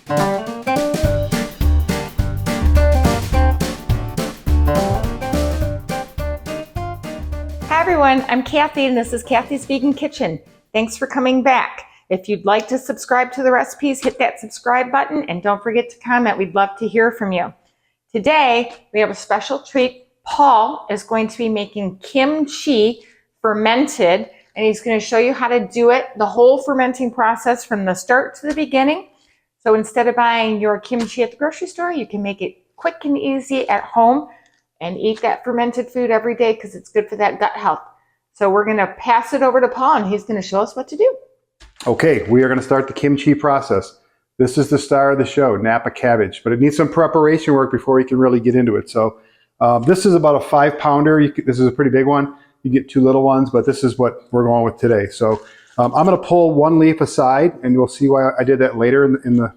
Hi everyone, I'm Kathy and this is Kathy's Vegan Kitchen. Thanks for coming back. If you'd like to subscribe to the recipes, hit that subscribe button and don't forget to comment. We'd love to hear from you. Today, we have a special treat. Paul is going to be making kimchi fermented, and he's going to show you how to do it, the whole fermenting process from the start to the beginning. So instead of buying your kimchi at the grocery store, you can make it quick and easy at home and eat that fermented food every day because it's good for that gut health. So we're going to pass it over to Paul and he's going to show us what to do. Okay, we are going to start the kimchi process. This is the star of the show, Napa cabbage, but it needs some preparation work before we can really get into it. So this is about a 5-pounder. This is a pretty big one. You get 2 little ones, but this is what we're going with today. So I'm going to pull 1 leaf aside, and you'll see why I did that later in the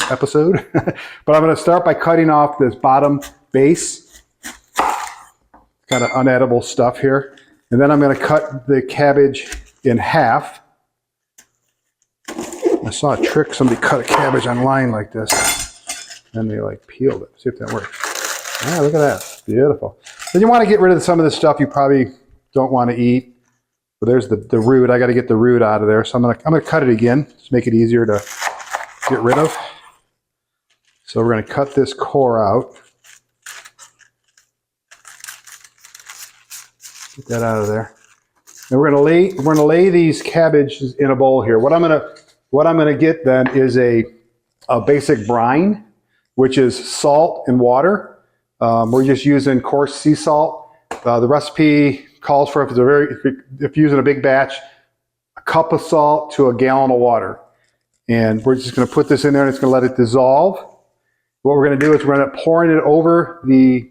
episode. But I'm going to start by cutting off this bottom base, kind of unedible stuff here, and then I'm going to cut the cabbage in half. I saw a trick. Somebody cut a cabbage online like this, and they like peeled it. See if that works. Yeah, look at that. Beautiful. Then you want to get rid of some of the stuff you probably don't want to eat. But there's the root. I got to get the root out of there. So I'm gonna cut it again, just make it easier to get rid of. So we're gonna cut this core out. Get that out of there. And we're gonna lay these cabbages in a bowl here. What I'm gonna get then is a basic brine, which is salt and water. We're just using coarse sea salt. The recipe calls for, if you're using a big batch, a cup of salt to a gallon of water. And we're just going to put this in there and it's going to let it dissolve. What we're going to do is we're going to pour it over the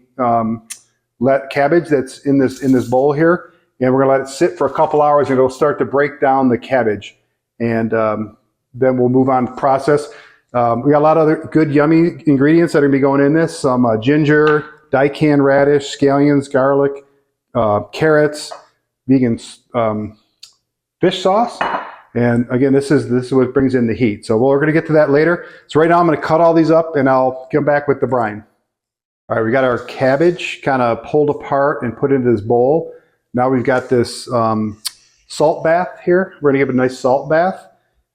cabbage that's in this bowl here. And we're going to let it sit for a couple hours and it'll start to break down the cabbage. And then we'll move on to process. We got a lot of other good, yummy ingredients that are going to be going in this. Some ginger, daikon radish, scallions, garlic, carrots, vegan fish sauce. And again, this is what brings in the heat. So we're going to get to that later. So right now I'm going to cut all these up and I'll come back with the brine. All right, we got our cabbage kind of pulled apart and put into this bowl. Now we've got this salt bath here. We're going to give it a nice salt bath.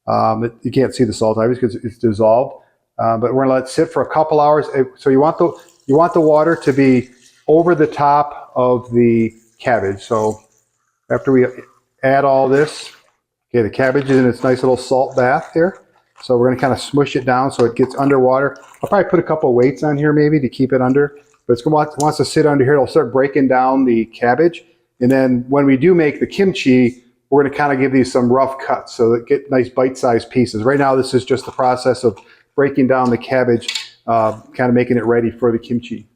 You can't see the salt obviously because it's dissolved, but we're gonna let it sit for a couple hours. So you want the water to be over the top of the cabbage. So after we add all this, okay, the cabbage is in its nice little salt bath here. So we're gonna kind of smush it down so it gets underwater. I'll probably put a couple of weights on here maybe to keep it under, but it wants to sit under here. It'll start breaking down the cabbage, and then when we do make the kimchi, we're going to kind of give these some rough cuts so that get nice bite-sized pieces. Right now, this is just the process of breaking down the cabbage, kind of making it ready for the kimchi.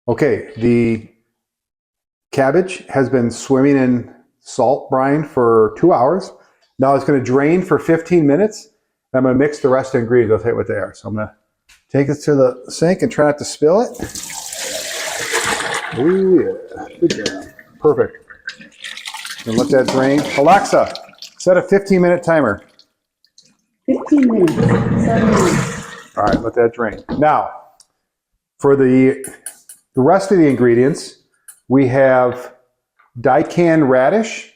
Okay, the cabbage has been swimming in salt brine for 2 hours. Now it's going to drain for 15 minutes. I'm going to mix the rest of the ingredients. I'll tell you what they are. So I'm going to take this to the sink and try not to spill it. Ooh, yeah. Good job. Perfect. And let that drain. Alexa, set a 15-minute timer. 15 minutes, 7 minutes. All right, let that drain. Now, for the rest of the ingredients, we have daikon radish,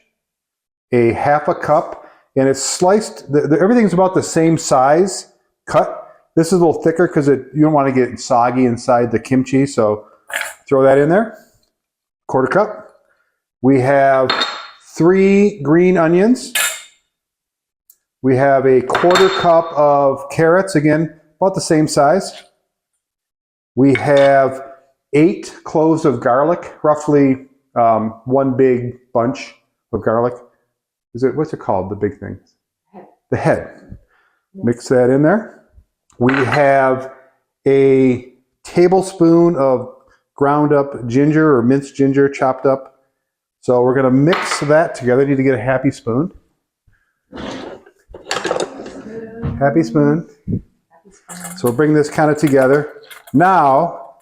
a half a cup, and it's sliced. Everything's about the same size cut. This is a little thicker because you don't want to get soggy inside the kimchi, so throw that in there. 1/4 cup. We have 3 green onions. We have a 1/4 cup of carrots, again, about the same size. We have 8 cloves of garlic, roughly 1 big bunch of garlic. What's it called, the big thing? The head. Mix that in there. We have a tablespoon of ground up ginger or minced ginger chopped up. So we're going to mix that together. I need to get a happy spoon. Happy spoon. So we'll bring this kind of together. Now,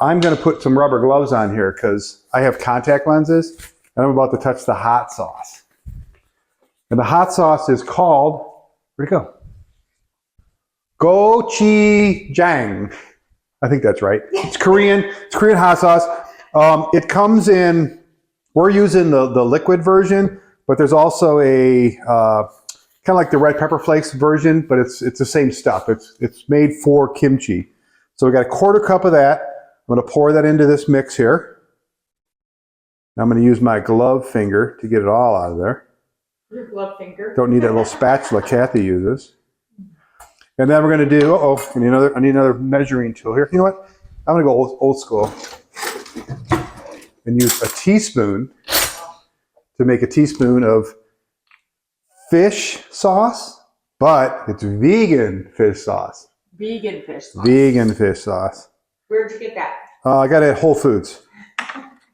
I'm going to put some rubber gloves on here because I have contact lenses and I'm about to touch the hot sauce. And the hot sauce is called, where'd it go? gochujang. I think that's right. It's Korean. It's Korean hot sauce. It comes in. We're using the liquid version, but there's also a kind of like the red pepper flakes version, but it's the same stuff. It's made for kimchi. So we got a 1/4 cup of that. I'm going to pour that into this mix here. I'm going to use my glove finger to get it all out of there. Your glove finger. Don't need that little spatula Kathy uses. And then we're going to do, I need another measuring tool here. You know what? I'm going to go old school and use a teaspoon to make a teaspoon of fish sauce, but it's vegan fish sauce. Vegan fish sauce. Vegan fish sauce. Where'd you get that? I got it at Whole Foods.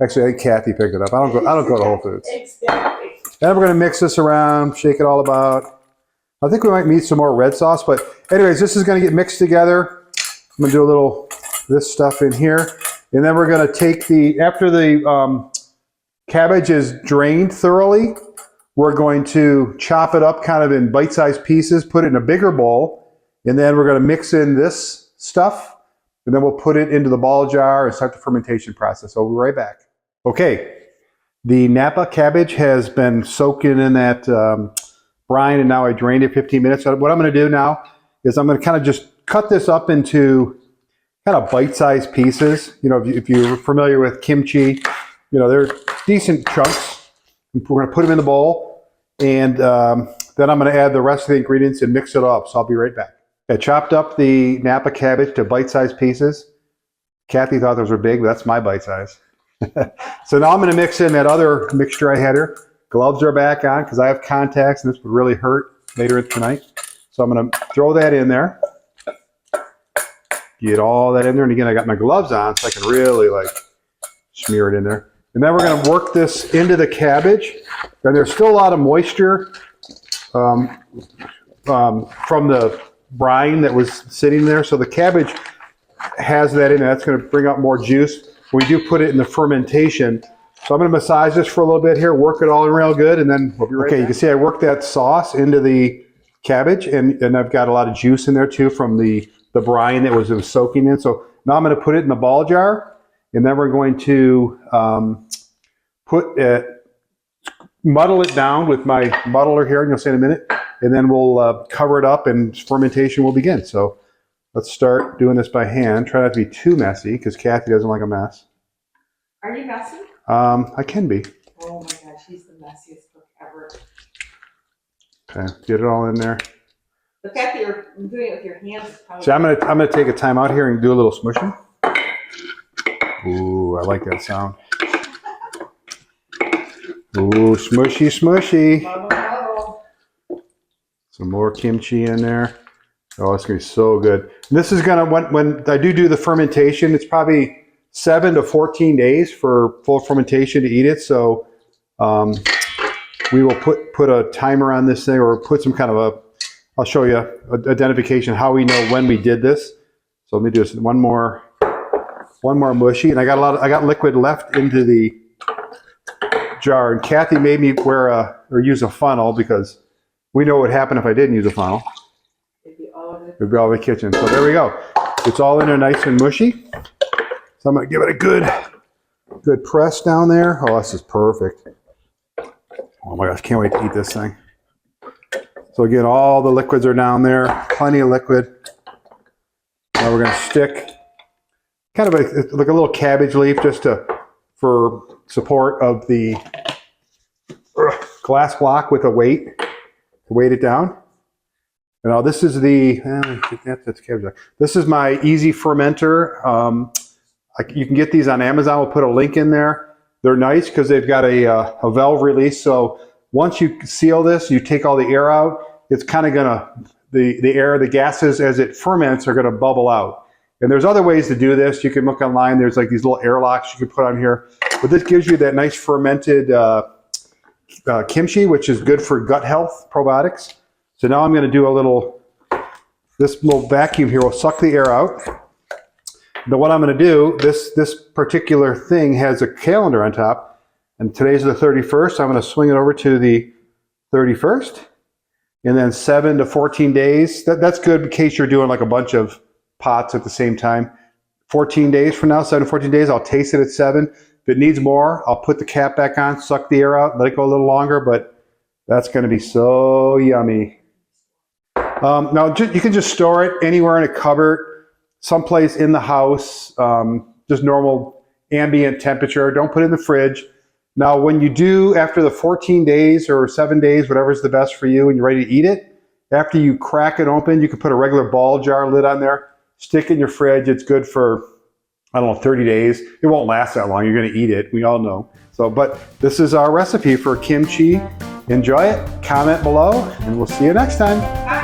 Actually, I think Kathy picked it up. I don't go to Whole Foods. Exactly. Then we're going to mix this around, shake it all about. I think we might need some more red sauce, but anyways, this is going to get mixed together. I'm going to do a little this stuff in here, and then we're going to take after the cabbage is drained thoroughly, we're going to chop it up kind of in bite-sized pieces, put it in a bigger bowl, and then we're going to mix in this stuff, and then we'll put it into the ball jar and start the fermentation process. So we'll be right back. Okay, the Napa cabbage has been soaking in that brine, and now I drained it 15 minutes. So what I'm going to do now is I'm going to kind of just cut this up into kind of bite-sized pieces. You know, if you're familiar with kimchi, you know, they're decent chunks. We're going to put them in the bowl, and then I'm going to add the rest of the ingredients and mix it up. So I'll be right back. I chopped up the Napa cabbage to bite-sized pieces. Kathy thought those were big, but that's my bite size. So now I'm going to mix in that other mixture I had here. Gloves are back on because I have contacts and this would really hurt later tonight. So I'm going to throw that in there. Get all that in there. And again, I got my gloves on so I can really like smear it in there. And then we're going to work this into the cabbage. And there's still a lot of moisture from the brine that was sitting there. So the cabbage has that in it. That's going to bring out more juice. We do put it in the fermentation. So I'm going to massage this for a little bit here, work it all in real good, and then we'll be right back. You can see I worked that sauce into the cabbage, and I've got a lot of juice in there too from the brine that was soaking in. So now I'm going to put it in the ball jar, and then we're going to muddle it down with my muddler here, and you'll see in a minute, and then we'll cover it up and fermentation will begin. So let's start doing this by hand. Try not to be too messy because Kathy doesn't like a mess. Are you messy? I can be. Oh my gosh, he's the messiest cook ever. Okay, get it all in there. The fact that you're doing it with your hands is probably... See, I'm gonna take a time out here and do a little smushing. Ooh, I like that sound. Ooh, smushy, smushy. Some more kimchi in there. Oh, it's gonna be so good. And this is gonna, when I do the fermentation, it's probably 7 to 14 days for full fermentation to eat it. So we will put a timer on this thing, or put some kind of I'll show you identification how we know when we did this. So let me do this one more mushy, and I got liquid left into the jar. And Kathy made me use a funnel because we know what would happen if I didn't use a funnel. It'd be all over the kitchen. So there we go. It's all in there nice and mushy. So I'm going to give it a good press down there. Oh, this is perfect. Oh my gosh, can't wait to eat this thing. So again, all the liquids are down there, plenty of liquid. Now we're going to stick kind of like a little cabbage leaf just for support of the glass block with a weight to weight it down. And now this is that's cabbage. This is my easy fermenter. You can get these on Amazon. We'll put a link in there. They're nice because they've got a valve release. So once you seal this, you take all the air out. It's kind of gonna, the gases as it ferments are gonna bubble out. And there's other ways to do this. You can look online. There's like these little airlocks you can put on here. But this gives you that nice fermented kimchi, which is good for gut health, probiotics. So now I'm gonna do this little vacuum here will suck the air out. But what I'm going to do, this particular thing has a calendar on top, and today's the 31st. So I'm going to swing it over to the 31st, and then 7 to 14 days. That's good in case you're doing like a bunch of pots at the same time. 14 days from now, 7 to 14 days, I'll taste it at 7. If it needs more, I'll put the cap back on, suck the air out, let it go a little longer, but that's going to be so yummy. Now, you can just store it anywhere in a cupboard, someplace in the house, just normal ambient temperature. Don't put it in the fridge. Now, when you do, after the 14 days or 7 days, whatever's the best for you, and you're ready to eat it, after you crack it open, you can put a regular ball jar lid on there, stick it in your fridge. It's good for, I don't know, 30 days. It won't last that long. You're going to eat it. We all know. So, but this is our recipe for kimchi. Enjoy it. Comment below, and we'll see you next time.